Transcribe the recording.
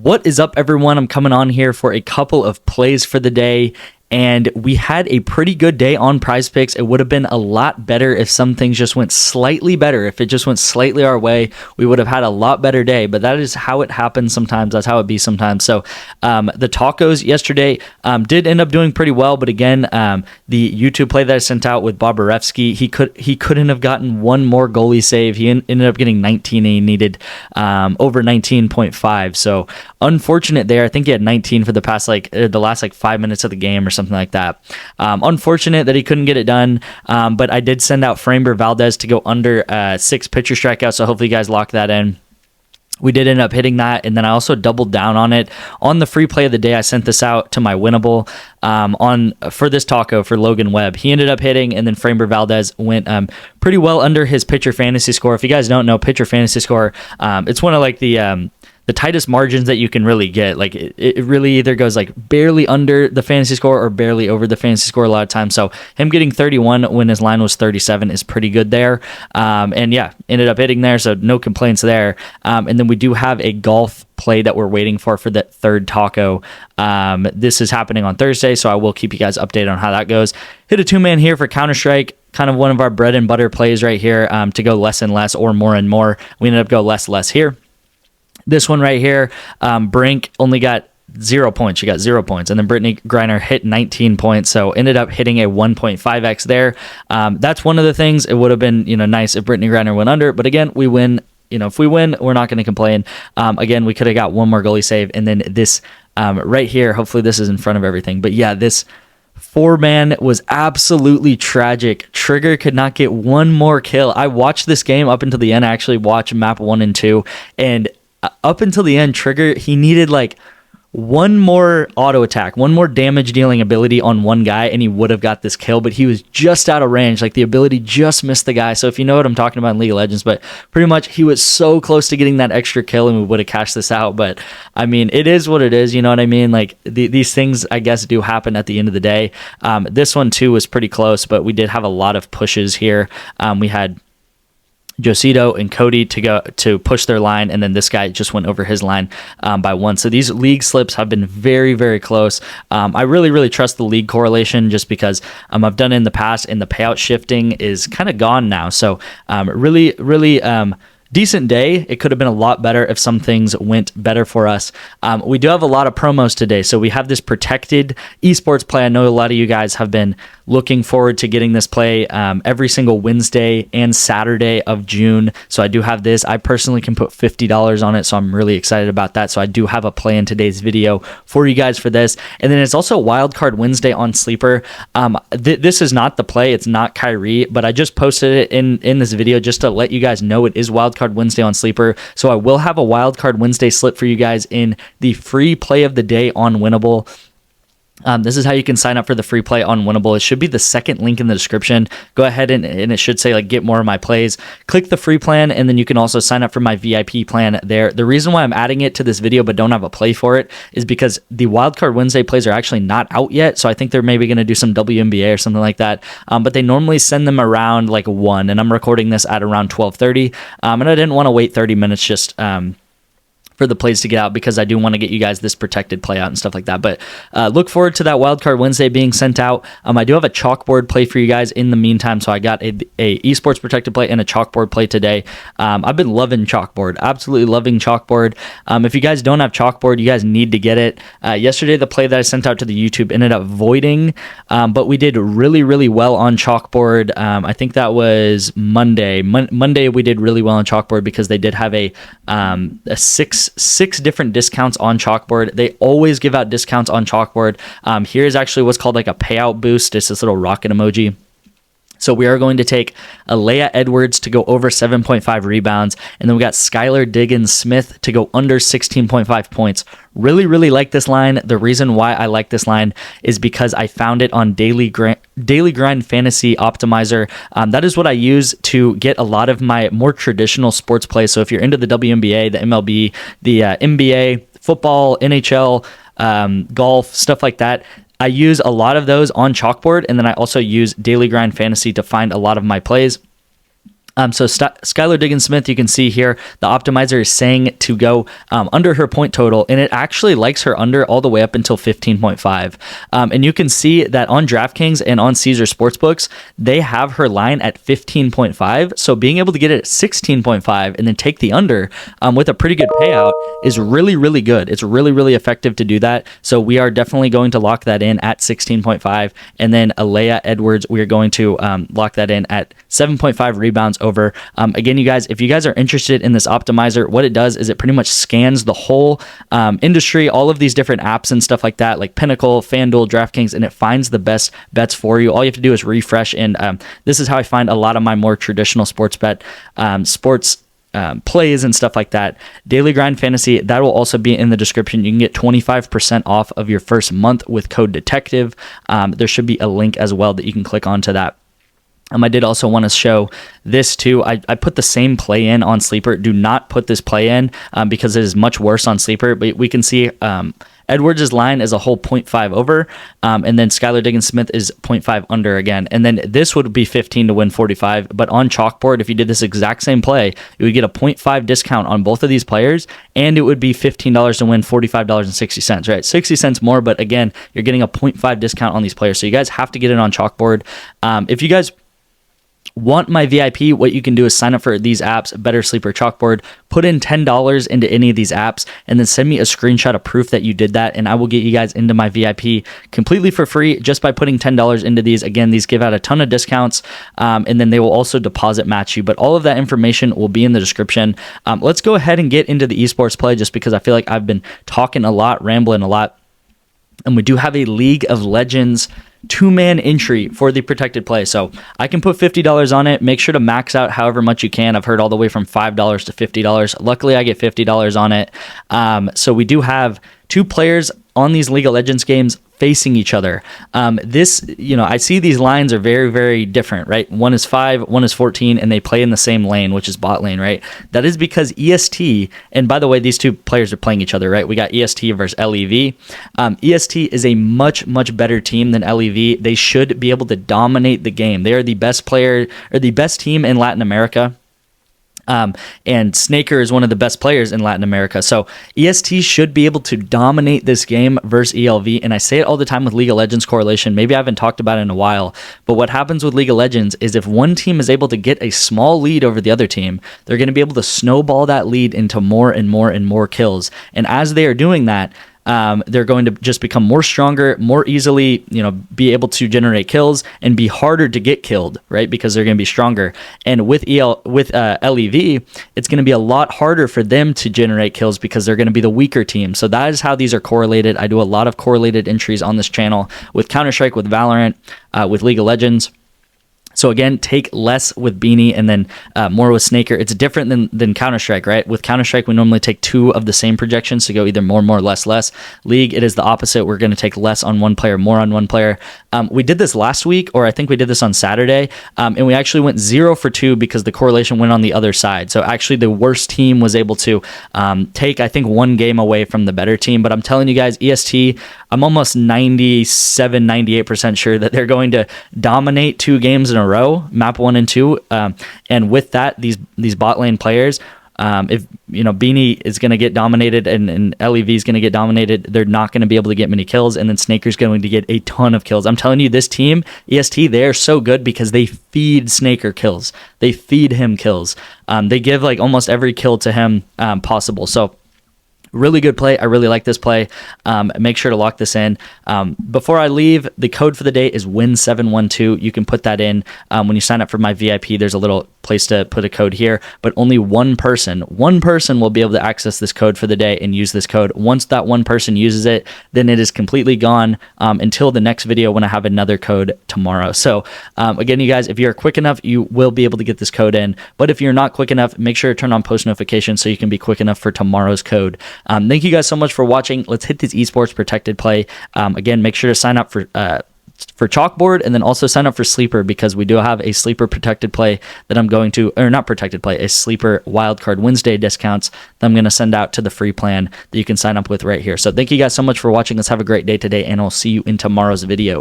What is up, everyone? I'm coming on here for a couple of plays for the day, and we had a pretty good day on PrizePicks. It would have been a lot better if some things just went slightly better. If it just went slightly our way, we would have had a lot better day, but that is how it happens sometimes. That's how it be sometimes. So the tacos yesterday did end up doing pretty well, but again, the YouTube play that I sent out with Bobrovsky, he couldn't have gotten one more goalie save. He ended up getting 19, and he needed over 19.5. So unfortunate there. I think he had 19 for the past the last 5 minutes of the game or something like that. Unfortunate that he couldn't get it done, but I did send out Framber Valdez to go under 6 pitcher strikeouts, so hopefully you guys lock that in. We did end up hitting that, and then I also doubled down on it. On the free play of the day, I sent this out to my winnable for this taco for Logan Webb. He ended up hitting, and then Framber Valdez went pretty well under his pitcher fantasy score. If you guys don't know, pitcher fantasy score, it's one of the tightest margins that you can really get. It really either goes barely under the fantasy score or barely over the fantasy score a lot of times. So him getting 31 when his line was 37 is pretty good there. And yeah, ended up hitting there, so no complaints there. And then we do have a golf play that we're waiting for that third taco. This is happening on Thursday, so I will keep you guys updated on how that goes. Hit a 2-man here for Counter-Strike. Kind of one of our bread and butter plays right here, to go less and less or more and more. We ended up go less here. This one right here, Brink only got 0 points. She got 0 points. And then Brittany Griner hit 19 points. So ended up hitting a 1.5x there. That's one of the things. It would have been nice if Brittany Griner went under. But again, we win. If we win, we're not going to complain. Again, we could have got one more goalie save. And then this right here, hopefully this is in front of everything. But yeah, this 4-man was absolutely tragic. Trigger could not get one more kill. I watched this game up until the end. I actually watched map 1 and 2. And up until the end, Trigger, he needed one more auto attack, one more damage dealing ability on one guy, and he would have got this kill, but he was just out of range. The ability just missed the guy. So if you know what I'm talking about in League of Legends, but pretty much he was so close to getting that extra kill, and we would have cashed this out. But I mean, it is what it is. You know what I mean? These things, I guess, do happen at the end of the day. This one too was pretty close, but we did have a lot of pushes here. We had Josito and Cody to go to push their line, and then this guy just went over his line by 1. So these league slips have been very, very close. I really trust the league correlation just because I've done it in the past, and the payout shifting is kind of gone now. So really decent day. It could have been a lot better if some things went better for us. We do have a lot of promos today. So we have this protected eSports play. I know a lot of you guys have been looking forward to getting this play every single Wednesday and Saturday of June. So I do have this. I personally can put $50 on it, so I'm really excited about that. So I do have a play in today's video for you guys for this. And then it's also Wildcard Wednesday on Sleeper. This is not the play. It's not Kyrie, but I just posted it in this video just to let you guys know it is Wildcard Wednesday on Sleeper. So I will have a Wildcard Wednesday slip for you guys in the free play of the day on Winnable. This is how you can sign up for the free play on Winnable. It should be the second link in the description. Go ahead and it should say get more of my plays. Click the free plan, and then you can also sign up for my VIP plan there. The reason why I'm adding it to this video but don't have a play for it is because the Wildcard Wednesday plays are actually not out yet. So I think they're maybe going to do some WNBA or something like that. But they normally send them around 1, and I'm recording this at around 12:30. And I didn't want to wait 30 minutes just for the plays to get out because I do want to get you guys this protected play out and stuff like that. But look forward to that Wildcard Wednesday being sent out. I do have a chalkboard play for you guys in the meantime. So I got a eSports protected play and a chalkboard play today. I've been loving chalkboard, absolutely loving chalkboard. If you guys don't have chalkboard, you guys need to get it. Yesterday, the play that I sent out to the YouTube ended up voiding, but we did really well on chalkboard. I think that was Monday. Monday we did really well on chalkboard because they did have a six different discounts on chalkboard. They always give out discounts on chalkboard. Here's actually what's called a payout boost. It's this little rocket emoji. So we are going to take Alea Edwards to go over 7.5 rebounds, and then we got Skylar Diggins Smith to go under 16.5 points. Really like this line. The reason why I like this line is because I found it on Daily Grind Fantasy Optimizer. That is what I use to get a lot of my more traditional sports plays. So if you're into the WNBA, the MLB, the NBA, football, NHL, golf, stuff like that, I use a lot of those on chalkboard, and then I also use Daily Grind Fantasy to find a lot of my plays. Skylar Diggins-Smith, you can see here, the optimizer is saying to go under her point total, and it actually likes her under all the way up until 15.5. And you can see that on DraftKings and on Caesar Sportsbooks, they have her line at 15.5. So being able to get it at 16.5 and then take the under with a pretty good payout is really, really good. It's really, really effective to do that. So we are definitely going to lock that in at 16.5. And then Alea Edwards, we are going to lock that in at 7.5 rebounds over. Again, you guys, if you guys are interested in this optimizer, what it does is it pretty much scans the whole industry, all of these different apps and stuff like that, like Pinnacle, FanDuel, DraftKings, and it finds the best bets for you. All you have to do is refresh, and this is how I find a lot of my more traditional sports plays and stuff like that. Daily Grind Fantasy, that will also be in the description. You can get 25% off of your first month with code DETECTIVE. There should be a link as well that you can click onto that. I did also want to show this too. I put the same play in on Sleeper. Do not put this play in because it is much worse on Sleeper. But we can see Edwards' line is a whole 0.5 over, and then Skylar Diggins-Smith is 0.5 under again. And then this would be 15 to win 45. But on Chalkboard, if you did this exact same play, you would get a 0.5 discount on both of these players, and it would be $15 to win $45.60, right? 60 cents more, but again, you're getting a 0.5 discount on these players. So you guys have to get it on Chalkboard. If you guys want my VIP, what you can do is sign up for these apps, Better Sleeper, Chalkboard, put in $10 into any of these apps, and then send me a screenshot of proof that you did that, and I will get you guys into my VIP completely for free just by putting $10 into these. Again, these give out a ton of discounts, and then they will also deposit match you, but all of that information will be in the description. Let's go ahead and get into the esports play just because I feel like I've been talking a lot, rambling a lot, and we do have a League of Legends two-man entry for the protected play. So I can put $50 on it. Make sure to max out however much you can. I've heard all the way from $5 to $50. Luckily, I get $50 on it. So we do have two players on these League of Legends games facing each other. I see these lines are very, very different, right? One is 5, one is 14, and they play in the same lane, which is bot lane, right? That is because EST, and by the way, these two players are playing each other, right? We got EST versus LEV. EST is a much, much better team than LEV. They should be able to dominate the game. They are the best player, or the best team in Latin America. And Snaker is one of the best players in Latin America. So EST should be able to dominate this game versus ELV. And I say it all the time with League of Legends correlation. Maybe I haven't talked about it in a while. But what happens with League of Legends is if one team is able to get a small lead over the other team, they're going to be able to snowball that lead into more and more and more kills. And as they are doing that, they're going to just become more stronger, more easily, be able to generate kills and be harder to get killed, right? Because they're going to be stronger. And with LEV, it's going to be a lot harder for them to generate kills because they're going to be the weaker team. So that is how these are correlated. I do a lot of correlated entries on this channel with Counter-Strike, with Valorant, with League of Legends. So again, take less with Beanie and then more with Snaker. It's different than Counter-Strike, right? With Counter-Strike, we normally take two of the same projections to go either more, less. League, it is the opposite. We're going to take less on one player, more on one player. We did this last week, or I think we did this on Saturday, and we actually went 0 for 2 because the correlation went on the other side. So actually the worst team was able to take, I think, one game away from the better team. But I'm telling you guys, EST, I'm almost 97, 98% sure that they're going to dominate 2 games in a row, map 1 and 2. And with that, these bot lane players, if Beanie is going to get dominated and LEV is going to get dominated, they're not going to be able to get many kills, and then Snaker's going to get a ton of kills. I'm telling you, this team, EST, they're so good because they feed Snaker kills. They feed him kills. They give like almost every kill to him possible. So really good play. I really like this play. Make sure to lock this in. Before I leave, the code for the day is WIN712. You can put that in when you sign up for my VIP. There's a little place to put a code here, but only one person will be able to access this code for the day and use this code. Once that one person uses it, then it is completely gone until the next video when I have another code tomorrow. So again, you guys, if you're quick enough, you will be able to get this code in. But if you're not quick enough, make sure to turn on post notifications so you can be quick enough for tomorrow's code. Thank you guys so much for watching. Let's hit this esports protected play. Again, make sure to sign up for Chalkboard, and then also sign up for Sleeper, because we do have a Sleeper protected play that I'm going to, or not protected play, a Sleeper Wildcard Wednesday discounts that I'm going to send out to the free plan that you can sign up with right here. So thank you guys so much for watching. Let's have a great day today, and I'll see you in tomorrow's video.